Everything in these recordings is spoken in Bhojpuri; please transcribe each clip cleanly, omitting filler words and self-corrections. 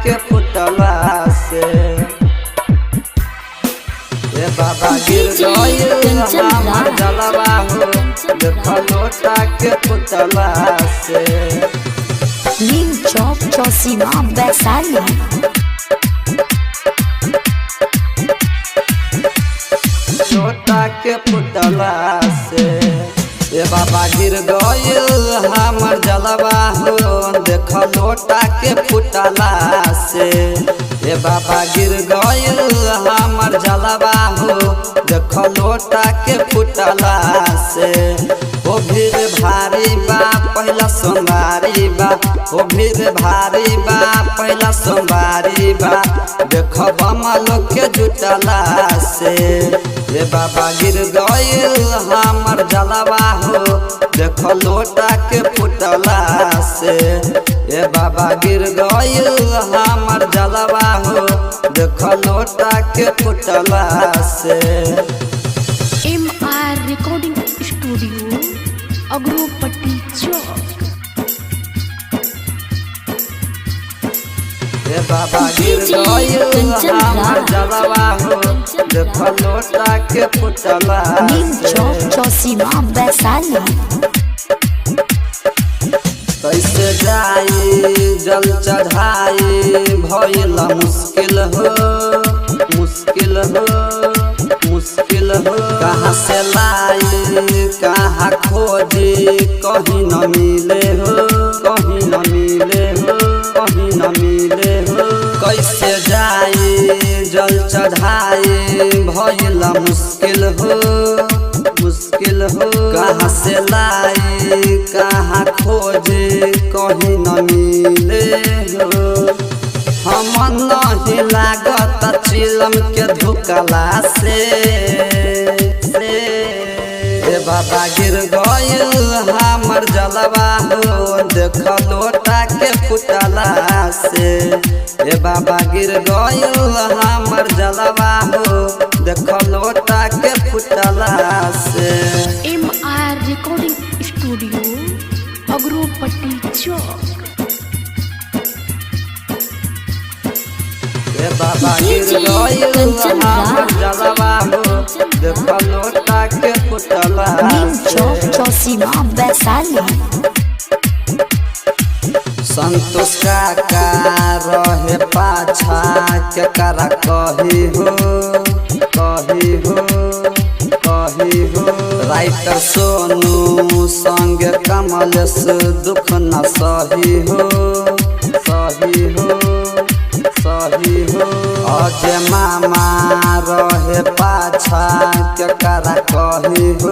के फुटला से ए बाबा गिर गइल हमर जलवा हो देख लोटा के फुटला से। नीम चौक चौसीमा वैशाली। लोटा के फुटला से ए बाबा गिर गइल हमर जलवा हो देख लोटा के फुटला से। ए बाबा गिर गइल हमर जलवा हो देख लोटा के फुटला से। ओ भीड़ भारी बा पहला सोमवारी बा ओ भीड़ भारी बा पहला सोमवारी बा देख बमलो के जुटला से। ए बाबा गिर गइल हमर जलवा हो देख लोटा के फुटला से। ए बाबा गिर गइल हमर जलवा हो देख लोटा के फुटला से। MR रिकॉर्डिंग स्टूडियो अग्रोपट्टी चौक। ए बाबा गिर गइल हमर जलवा हो देख लोटा के फुटला नीम से। चौक चौसीमा वैशाली। कैसे जाई जल चढ़ाई भइल मुश्किल हो मुश्किल हो मुश्किल हो। कहाँ से लाई कहाँ खोजी कहीं न मिले हो कहीं न मिले हो कहीं न मिले हो। कैसे जाई जल चढ़ाई भइल मुश्किल हो मुश्किल हो। कहाँ से लाई कहाँ खोजे कहीं न मिले हो। हम नहीं लागत चिलम के धुकला से ए बाबा गिर गइल हमर जलवा हो देख लोटा के फुटला से। ए बाबा गिर गइल हमर जलवा हो देख लोटा के फुटला से। MR रिकॉर्डिंग स्टूडियो अग्रोपट्टी चौक। ए बाबा गिर गइल हमर जलवा हो देख लोटा के फुटला नीम चौक से। चौसीमा वैशाली। संतोष काका रहे पाछा के करा कही हो कही हो कही हो। राइटर सोनू संग कमलेश दुख न सही हो सही हो सही हो। अजय मामा रहे पाछा के करा कही हो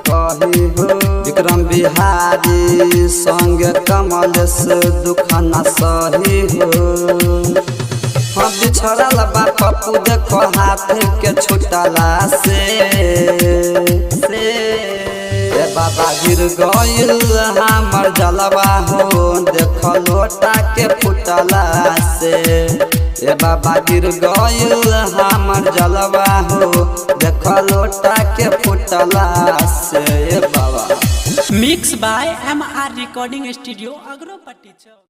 कही हो। विक्रम बिहारी संग कमलेश दुख न सही हो। हम बिछड़ल बा पप्पू देखो हाथ के छुटला से ए बाबा गिर गइल हमर जलवा हो देख लोटा के फुटला से। ए बाबा गिर गइल हमर जलवा हो देख लोटा के फुटला से। ए बाबा mix by MR recording studio Agropatti Chowk.